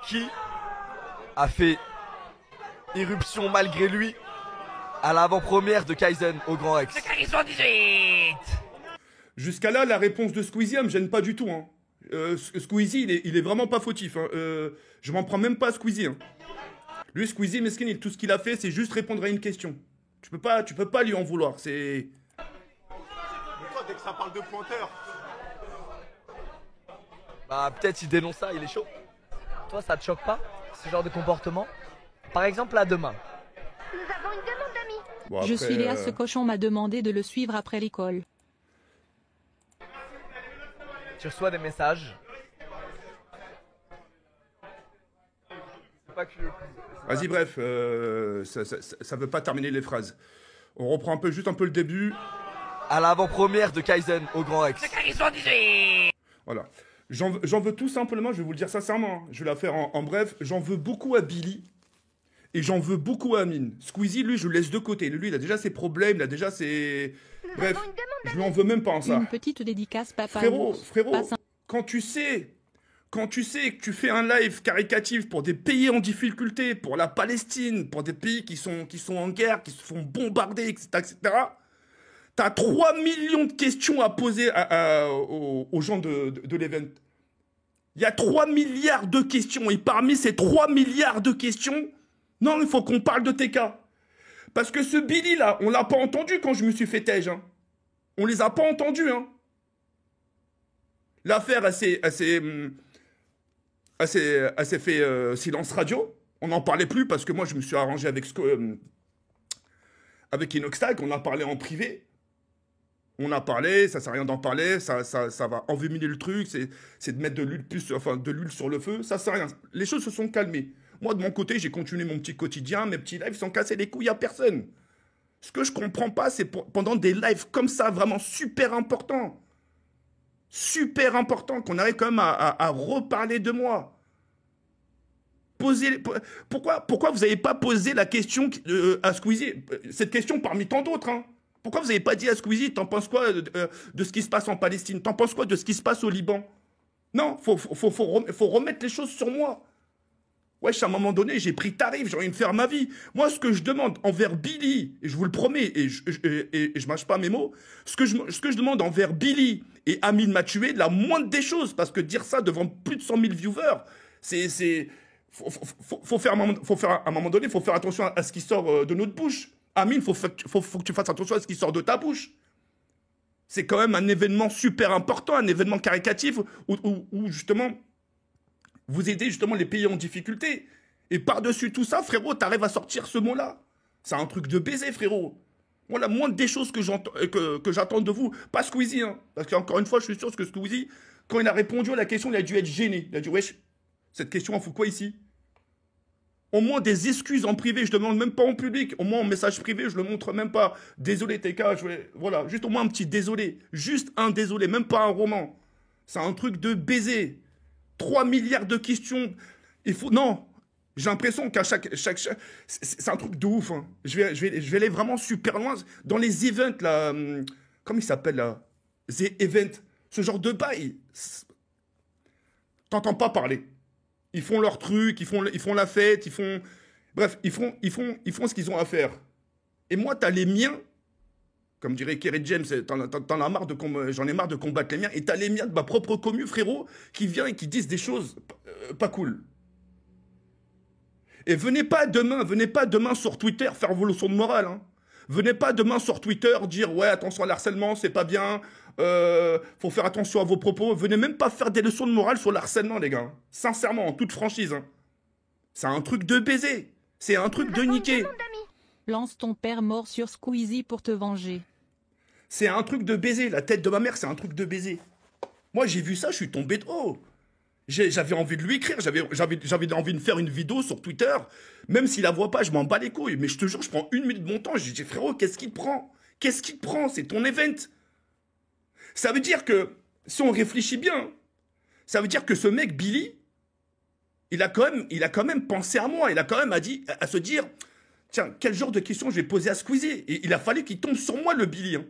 qui a fait irruption malgré lui à l'avant-première de Kaizen au Grand Rex? Secret 78. Jusqu'à là, la réponse de Squeezie, elle me gêne pas du tout. Hein. Squeezie, il est vraiment pas fautif. Hein. Je m'en prends même pas à Squeezie. Hein. Lui, Squeezie, mesquin, tout ce qu'il a fait, c'est juste répondre à une question. Tu peux pas lui en vouloir. C'est... Mais toi, dès que ça parle de pointeur... Bah peut-être il dénonce ça, il est chaud. Toi, ça te choque pas, ce genre de comportement? Par exemple, là, demain. Nous avons une demande d'amis. Bon, Je après, suis Léa, ce cochon m'a demandé de le suivre après l'école. Tu reçois des messages. C'est pas curieux. Vas-y, bref, ça veut pas terminer les phrases. On reprend juste un peu le début. À l'avant-première de Kaizen au Grand Rex. Secret 78. Voilà. J'en veux tout simplement, je vais vous le dire sincèrement, hein. Je vais la faire en bref. J'en veux beaucoup à Billy et j'en veux beaucoup à Amine. Squeezie, lui, je le laisse de côté. Lui, il a déjà ses problèmes, il a déjà ses... Bref, avons une demande je lui en veux même pas en ça. Une petite dédicace, papa. Frérot, ours. frérot, Passe un- quand tu sais que tu fais un live caricatif pour des pays en difficulté, pour la Palestine, pour des pays qui sont en guerre, qui se font bombarder, etc., t'as 3 millions de questions à poser aux gens de l'event. Il y a 3 milliards de questions. Et parmi ces 3 milliards de questions, non, il faut qu'on parle de TK. Parce que ce Billy là, on l'a pas entendu quand je me suis fait tège. Hein. On les a pas entendus. Hein. L'affaire, elle s'est fait silence radio. On n'en parlait plus parce que moi, je me suis arrangé avec Inoxtag. On a parlé en privé. On a parlé, ça sert à rien d'en parler, ça va envenimer le truc, c'est de mettre de l'huile sur le feu, ça sert à rien. Les choses se sont calmées. Moi, de mon côté, j'ai continué mon petit quotidien, mes petits lives sans casser les couilles à personne. Ce que je comprends pas, c'est pendant des lives comme ça, vraiment super importants, qu'on arrive quand même à reparler de moi. Pourquoi vous n'avez pas posé la question à Squeezie, cette question parmi tant d'autres, hein. Pourquoi vous n'avez pas dit à Squeezie, t'en penses quoi de ce qui se passe en Palestine? T'en penses quoi de ce qui se passe au Liban? Non, faut remettre les choses sur moi. Wesh, à un moment donné, j'ai pris tarif, j'ai envie de faire ma vie. Moi, ce que je demande envers Billy, et je vous le promets, et je mâche pas mes mots, ce que je demande envers Billy et Amine m'a tué, la moindre des choses, parce que dire ça devant plus de 100 000 viewers, faut faire à un moment donné, faut faire attention à ce qui sort de notre bouche. Amine, faut que tu fasses attention à ce qui sort de ta bouche. C'est quand même un événement super important, un événement caricatif où justement, vous aidez justement les pays en difficulté. Et par-dessus tout ça, frérot, t'arrives à sortir ce mot-là. C'est un truc de baiser, frérot. Moi, la moindre des choses que j'attends de vous, pas Squeezie, hein, parce qu'encore une fois, je suis sûr que Squeezie, quand il a répondu à la question, il a dû être gêné. Il a dit, wesh, cette question, on fout quoi ici? Au moins des excuses en privé, je demande même pas en public. Au moins en message privé, je le montre même pas. Désolé TK, voilà, juste au moins un petit désolé. Juste un désolé, même pas un roman. C'est un truc de baiser. 3 milliards de questions. Non, j'ai l'impression qu'à chaque c'est un truc de ouf. Hein. Je vais aller vraiment super loin. Dans les events, là, comment il s'appelle là? The Event. Ce genre de bail. T'entends pas parler. Ils font leur truc, ils font la fête, bref, ils font ce qu'ils ont à faire. Et moi, t'as les miens, comme dirait Kerry James, j'en ai marre de combattre les miens, et t'as les miens de ma propre commu, frérot, qui vient et qui disent des choses pas cool. Et venez pas demain sur Twitter faire vos leçons de morale, hein. Venez pas demain sur Twitter dire ouais, attention à l'harcèlement, c'est pas bien, faut faire attention à vos propos. Venez même pas faire des leçons de morale sur l'harcèlement, les gars. Sincèrement, en toute franchise. Hein. C'est un truc de baiser. C'est un truc de niquer. Lance ton père mort sur Squeezie pour te venger. C'est un truc de baiser. La tête de ma mère, c'est un truc de baiser. Moi, j'ai vu ça, je suis tombé de haut. J'avais envie de lui écrire, j'avais envie de faire une vidéo sur Twitter. Même s'il la voit pas, je m'en bats les couilles. Mais je te jure, je prends 1 minute de mon temps. Je dis, frérot, qu'est-ce qu'il te prend? Qu'est-ce qu'il te prend? C'est ton event. Ça veut dire que, si on réfléchit bien, ça veut dire que ce mec, Billy, il a quand même pensé à moi. Il a quand même à se dire, tiens, quel genre de questions je vais poser à Squeezie? Et il a fallu qu'il tombe sur moi, le Billy. Hein.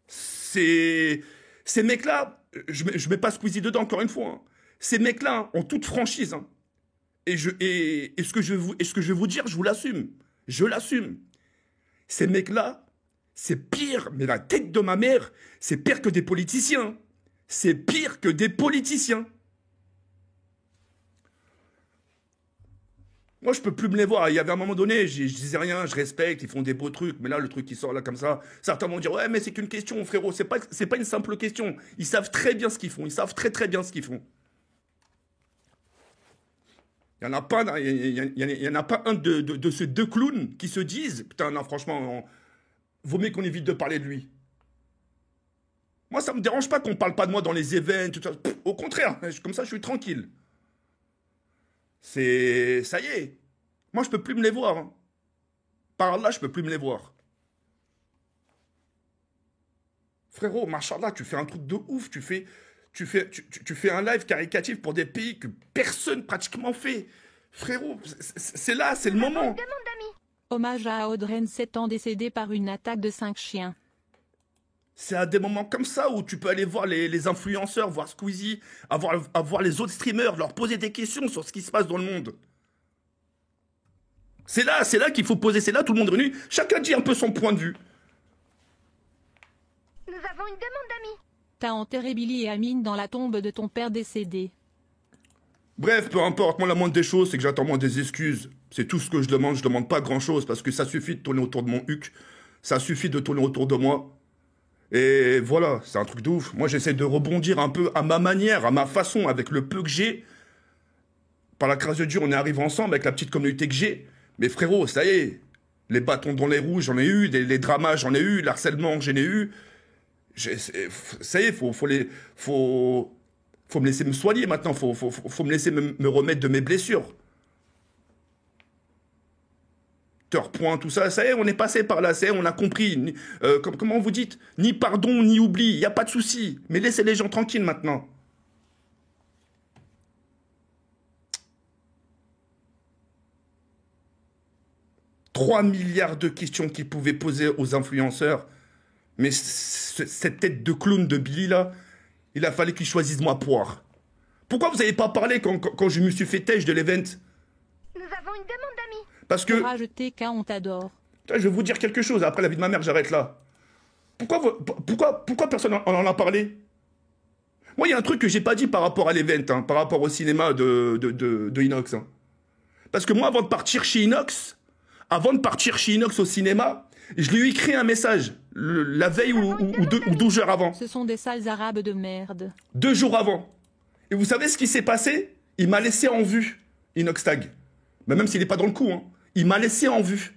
Ces mecs-là, je mets pas Squeezie dedans, encore une fois. Hein. Ces mecs-là hein, ont toute franchise. Hein. Et ce que je vais vous dire, je vous l'assume. Je l'assume. Ces mecs-là, c'est pire, mais la tête de ma mère, c'est pire que des politiciens. C'est pire que des politiciens. Moi, je peux plus me les voir. Il y avait un moment donné, je disais rien, je respecte, ils font des beaux trucs. Mais là, le truc qui sort là comme ça, certains vont dire, ouais, mais c'est qu'une question, frérot. C'est pas une simple question. Ils savent très bien ce qu'ils font. Ils savent très très bien ce qu'ils font. Il n'y en a pas, y en a pas un de ces deux clowns qui se disent, putain, non, franchement, vaut mieux qu'on évite de parler de lui. Moi, ça me dérange pas qu'on parle pas de moi dans les événements, tout ça. Pff, au contraire, comme ça, je suis tranquille. Ça y est. Moi, je peux plus me les voir. Hein. Par là, je peux plus me les voir. Frérot, machallah, tu fais un truc de ouf. Tu fais un live caricatif pour des pays que personne pratiquement fait. Frérot, c'est là, c'est le moment. Hommage à Audrey, 7 ans, décédé par une attaque de 5 chiens. C'est à des moments comme ça où tu peux aller voir les influenceurs, voir Squeezie, avoir les autres streamers, leur poser des questions sur ce qui se passe dans le monde. C'est là qu'il faut poser, c'est là tout le monde est réuni. Chacun dit un peu son point de vue. Nous avons une demande d'amis. T'as enterré Billy et Amine dans la tombe de ton père décédé. Bref, peu importe, moi la moindre des choses, c'est que j'attends moi des excuses. C'est tout ce que je demande pas grand chose, parce que ça suffit de tourner autour de mon huc. Ça suffit de tourner autour de moi. Et voilà, c'est un truc de ouf. Moi, j'essaie de rebondir un peu à ma manière, à ma façon, avec le peu que j'ai. Par la grâce de Dieu, on est arrivé ensemble avec la petite communauté que j'ai. Mais frérot, ça y est, les bâtons dans les roues, j'en ai eu, les dramas, j'en ai eu, l'harcèlement, j'en ai eu. Ça y est, faut me laisser me soigner maintenant, faut me laisser me remettre de mes blessures. Point, tout ça, ça y est, on est passé par là, ça y est, on a compris. Comment vous dites? Ni pardon, ni oubli, il n'y a pas de souci. Mais laissez les gens tranquilles maintenant. « 3 milliards de questions qu'ils pouvaient poser aux influenceurs. Mais cette tête de clown de Billy, là, il a fallu qu'il choisisse moi poire. Pourquoi vous n'avez pas parlé quand je me suis fait têche de l'event? Nous avons une demande d'amis. Parce que... Rajouter car on t'adore. Je vais vous dire quelque chose. Après la vie de ma mère, j'arrête là. Pourquoi personne en a parlé? Moi, il y a un truc que j'ai pas dit par rapport à l'event, hein, par rapport au cinéma de Inox. Hein. Parce que moi, avant de partir chez Inox au cinéma, je lui ai écrit un message la veille ou 12 heures avant. Ce sont des sales arabes de merde. 2 jours avant. Et vous savez ce qui s'est passé? Il m'a laissé en vue, Inox Tag. Mais même s'il n'est pas dans le coup, hein. Il m'a laissé en vue.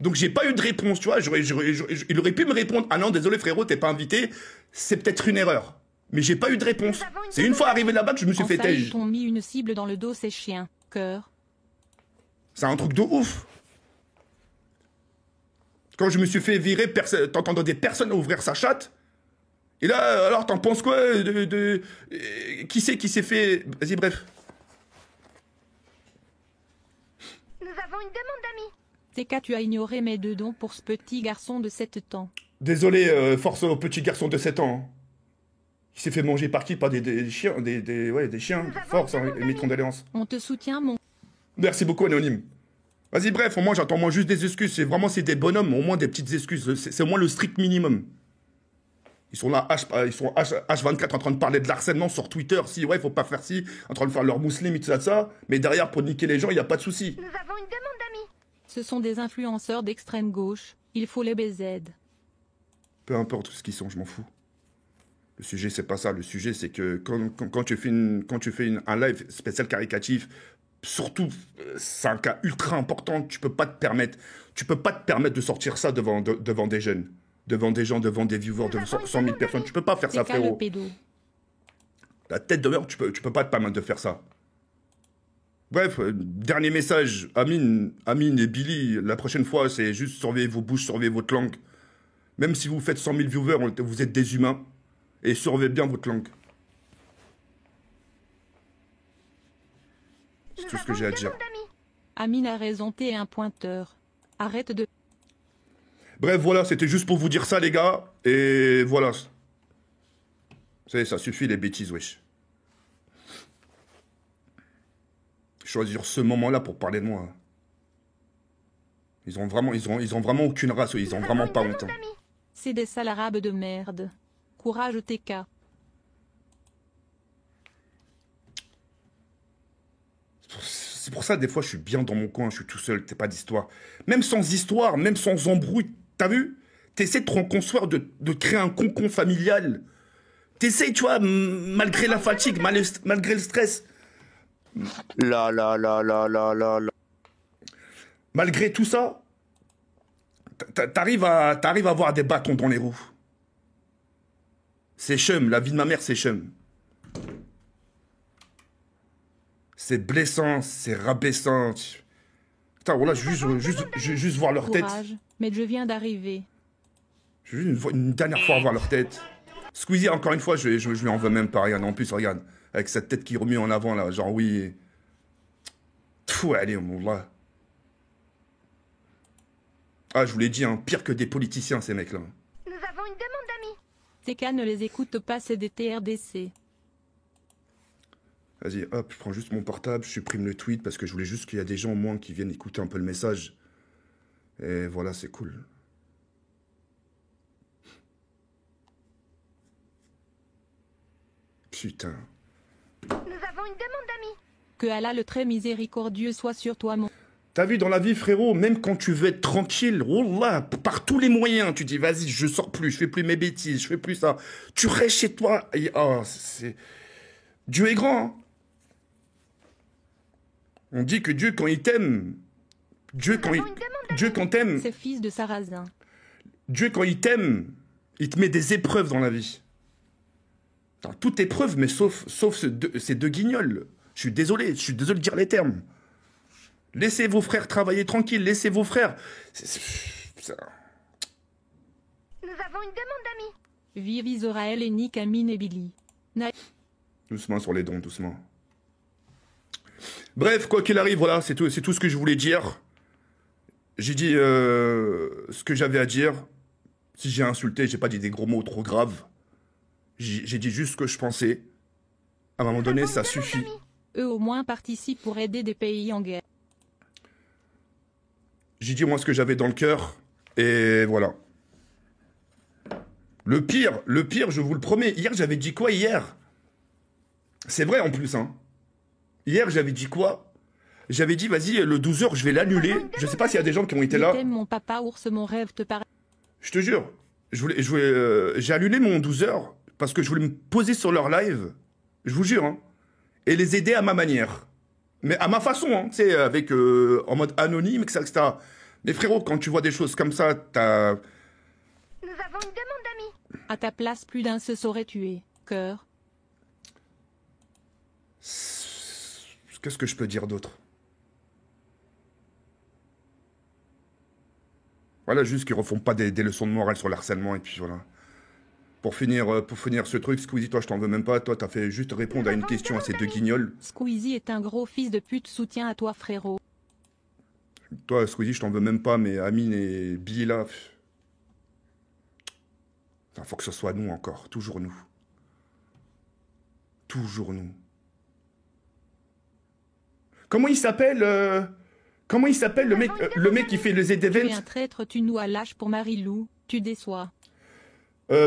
Donc j'ai pas eu de réponse, tu vois. Il aurait pu me répondre, ah non, désolé frérot, t'es pas invité. C'est peut-être une erreur. Mais j'ai pas eu de réponse. C'est une fois arrivé là-bas que je me suis fait têche. Ils t'ont mis une cible dans le dos, ces chiens. Cœur. C'est un truc de ouf. Quand je me suis fait virer, t'entends des personnes ouvrir sa chatte. Et là, alors t'en penses quoi qui c'est qui s'est fait... Vas-y, bref. Nous avons une demande d'amis. TK, tu as ignoré mes 2 dons pour ce petit garçon de 7 ans. Désolé, force au petit garçon de 7 ans. Hein. Il s'est fait manger par qui? Par des chiens, ouais, des chiens. Force, hein, mes condoléances. On te soutient, mon... Merci beaucoup, Anonyme. Vas-y, bref, au moins, j'attends moi juste des excuses. C'est des bonhommes, au moins des petites excuses. C'est au moins le strict minimum. Ils sont là, ils sont H24 en train de parler de l'harcèlement sur Twitter. Si, ouais, faut pas faire ci, en train de faire leur musulman et tout ça. Mais derrière, pour niquer les gens, il n'y a pas de souci. Nous avons une demande d'amis. Ce sont des influenceurs d'extrême gauche. Il faut les BZ. Peu importe ce qu'ils sont, je m'en fous. Le sujet, c'est pas ça. Le sujet, c'est que quand tu fais un live spécial caricatif, surtout, c'est un cas ultra important. Tu peux pas te permettre de sortir ça devant des jeunes, devant des gens, devant des viewers, devant 100 000 personnes. Tu peux pas faire ça, frérot. La tête de merde, tu peux pas te permettre de faire ça. Bref, dernier message, Amine et Billy, la prochaine fois, c'est juste surveiller vos bouches, surveiller votre langue. Même si vous faites 100 000 viewers, vous êtes des humains. Et surveillez bien votre langue. C'est tout ce que j'ai à dire. Amine a raison, t'es un pointeur. Arrête de... Bref, voilà, c'était juste pour vous dire ça, les gars. Et voilà. Ça suffit les bêtises, wesh. Choisir ce moment-là pour parler de moi. Ils ont vraiment aucune race, ils ont vraiment pas honte. Hein. C'est des sales arabes de merde. Courage TK. C'est pour ça, des fois, je suis bien dans mon coin, je suis tout seul, t'es pas d'histoire. Même sans histoire, même sans embrouille, t'as vu? T'essaies de te reconstruire, de créer un concon familial. T'essaies, tu vois, malgré la fatigue, malgré le stress. La. Malgré tout ça, t'arrives à avoir des bâtons dans les roues. C'est chum, la vie de ma mère, c'est chum. C'est blessant, c'est rabaissant. Putain, voilà, je veux juste voir leur tête. Courage, mais je viens d'arriver. Je veux une dernière fois voir leur tête. Squeezie, encore une fois, je lui en veux même pas rien. En plus, regarde, avec cette tête qui remet en avant, là, genre oui. Pfff, allez, mon là. Ah, je vous l'ai dit, hein, pire que des politiciens, ces mecs-là. Nous avons une demande d'amis. TK ne les écoute pas, c'est des TRDC. Vas-y, hop, je prends juste mon portable, je supprime le tweet parce que je voulais juste qu'il y a des gens au moins qui viennent écouter un peu le message. Et voilà, c'est cool. Putain. Nous avons une demande d'amis. Que Allah le très miséricordieux soit sur toi, mon... T'as vu, dans la vie, frérot, même quand tu veux être tranquille, wallah, par tous les moyens, tu dis, vas-y, je sors plus, je fais plus mes bêtises, je fais plus ça. Tu restes chez toi. Et, oh, Dieu est grand. Hein. On dit que Dieu, quand il t'aime, Dieu, quand t'aime, C'est fils de Sarrazin. Dieu, quand il t'aime, il te met des épreuves dans la vie. Dans toute épreuve, mais sauf ces deux guignols. Je suis désolé de dire les termes. Laissez vos frères travailler tranquille, laissez vos frères. Nous avons une demande d'amis. Vive Israël et Nick, Amine et Billy. Doucement sur les dons, doucement. Bref, quoi qu'il arrive, voilà, c'est tout ce que je voulais dire. J'ai dit ce que j'avais à dire. Si j'ai insulté, j'ai pas dit des gros mots trop graves. J'ai dit juste ce que je pensais. À un moment donné, ça suffit. Eux au moins participent pour aider des pays en guerre. J'ai dit moi ce que j'avais dans le cœur. Et voilà. Le pire, je vous le promets. Hier, j'avais dit quoi hier? C'est vrai en plus, hein. Hier, j'avais dit quoi? J'avais dit, vas-y, le 12h, je vais l'annuler. Je sais pas s'il y a des gens qui ont été là. Je t'aime, mon papa ours, mon rêve te paraît. Je te jure. J'ai annulé mon 12h parce que je voulais me poser sur leur live. Je vous jure, hein. Et les aider à ma manière. Mais à ma façon, hein. Tu sais, avec, en mode anonyme, etc. Mais frérot, quand tu vois des choses comme ça, t'as... Nous avons une demande d'amis. À ta place, plus d'un se saurait tuer. Cœur. Qu'est-ce que je peux dire d'autre? Voilà, juste qu'ils refont pas des leçons de morale sur le harcèlement, et puis voilà. Pour finir ce truc, Squeezie, toi, je t'en veux même pas. Toi, t'as fait juste répondre à une question à ces deux guignols. Squeezie est un gros fils de pute, soutien à toi, frérot. Toi, Squeezie, je t'en veux même pas, mais Amine et Billy, là... Enfin, faut que ce soit nous encore, toujours nous. Toujours nous. Comment il s'appelle le mec qui fait les Tu es events? un traître, tu nous à lâche pour Marie-Lou, tu déçois.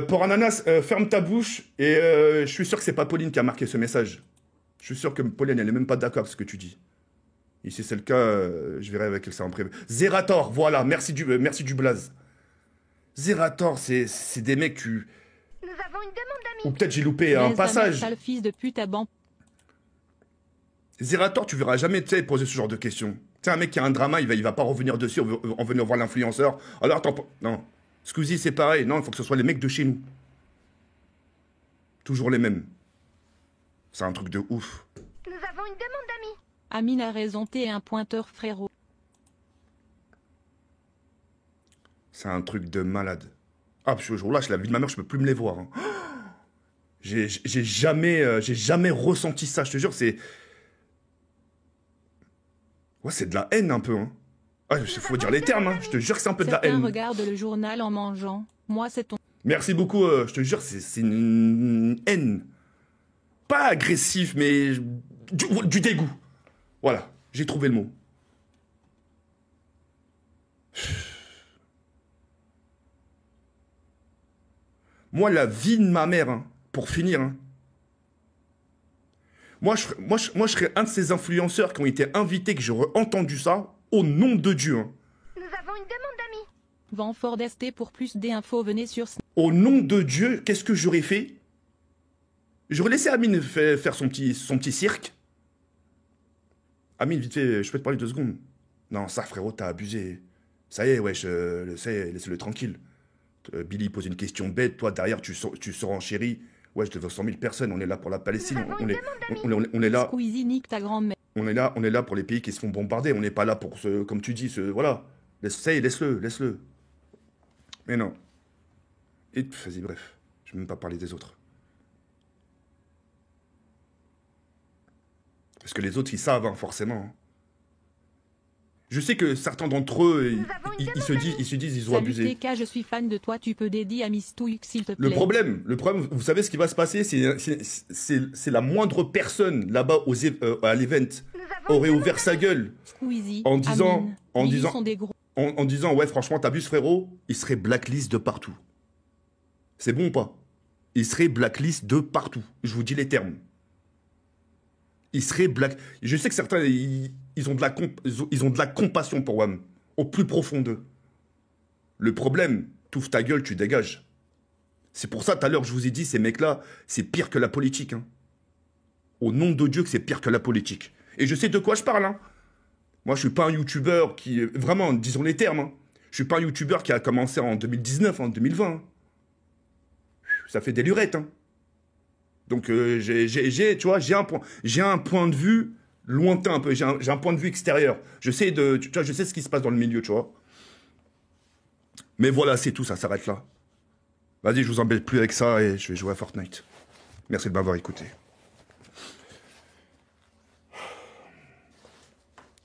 Pour Ananas, ferme ta bouche. Et je suis sûr que c'est pas Pauline qui a marqué ce message. Je suis sûr que Pauline, elle est même pas d'accord avec ce que tu dis. Et si c'est le cas, je verrai avec elle ça en privé. Zerator, voilà, merci du blaze. Zerator, c'est des mecs qui... Nous avons une demande d'amis. Ou peut-être j'ai loupé un passage. Sale fils de pute à ban. Zerator, tu verras jamais, tu sais, poser ce genre de questions. Tu sais, un mec qui a un drama, il va pas revenir dessus en venant voir l'influenceur. Alors, attends, non. Squeezie, c'est pareil. Non, il faut que ce soit les mecs de chez nous. Toujours les mêmes. C'est un truc de ouf. Nous avons une demande d'amis. Amine a raison, t'es un pointeur, frérot. C'est un truc de malade. Ah, je relâche la vie de ma mère, je peux plus me les voir. Hein. J'ai jamais ressenti ça, je te jure, c'est... Ouais, c'est de la haine un peu, hein. Ah, il faut dire les termes, hein. Je te jure que c'est un peu de la Certains haine. regardent le journal en mangeant. Moi, c'est ton... Merci beaucoup, je te jure, c'est une haine. Pas agressif, mais du dégoût. Voilà, j'ai trouvé le mot. Moi, la vie de ma mère, hein, pour finir, hein, moi, je serais un de ces influenceurs qui ont été invités, que j'aurais entendu ça, au nom de Dieu. Hein. Nous avons une demande d'amis. Van Ford ST pour plus d'infos, venez sur Au nom de Dieu, qu'est-ce que j'aurais fait? J'aurais laissé Amine faire son petit cirque. Amine, vite fait, je peux te parler 2 secondes? Non, ça, frérot, t'as abusé. Ça y est, wesh, ça y est, laisse-le tranquille. Billy pose une question bête, toi, derrière, tu seras en chérie. Ouais, je devais 100 000 personnes, on est là pour la Palestine. On est là. Squeezie, nique ta grand-mère. On est là pour les pays qui se font bombarder. On n'est pas là pour comme tu dis, voilà. Ça y est, laisse-le. Mais non. Et vas-y, bref. Je ne vais même pas parler des autres. Parce que les autres, ils savent, hein, forcément. Je sais que certains d'entre eux, ils se disent, ils ont Salut abusé. TK, je suis fan de toi, tu peux dédier à Miss Touille, s'il te plaît. Le problème, vous savez ce qui va se passer, c'est la moindre personne là-bas à l'event aurait ouvert sa gueule Squeezie, en disant, Amine, Billy sont des gros. en disant, ouais, franchement, t'abuses, frérot, il serait blacklist de partout. C'est bon ou pas? Il serait blacklist de partout. Je vous dis les termes. Il serait black. Je sais que certains, ils ont de la compassion pour WAM, au plus profond d'eux. Le problème, t'ouvres ta gueule, tu dégages. C'est pour ça, tout à l'heure, je vous ai dit, ces mecs-là, c'est pire que la politique. Hein. Au nom de Dieu que c'est pire que la politique. Et je sais de quoi je parle. Hein. Moi, je suis pas un youtubeur qui... Vraiment, disons les termes. Hein. Je suis pas un youtubeur qui a commencé en 2019, en 2020. Hein. Ça fait des lurettes. Hein. Donc, tu vois, j'ai un point de vue lointain un peu. J'ai un point de vue extérieur. Je sais ce qui se passe dans le milieu, tu vois. Mais voilà, c'est tout, ça s'arrête là. Vas-y, je vous embête plus avec ça et je vais jouer à Fortnite. Merci de m'avoir écouté.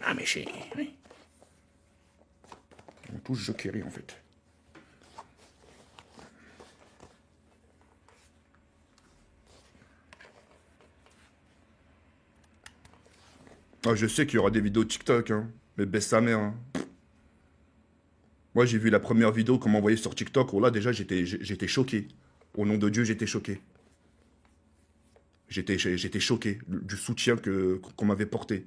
Ah, mais oui. On touche Jokery, en fait. Ah, je sais qu'il y aura des vidéos TikTok, hein, mais baisse sa mère. Hein. Moi, j'ai vu la première vidéo qu'on m'a envoyée sur TikTok. Oh là, déjà, j'étais choqué. Au nom de Dieu, j'étais choqué. J'étais choqué du soutien qu'on m'avait porté.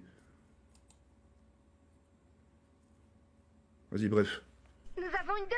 Vas-y, bref. Nous avons une demande.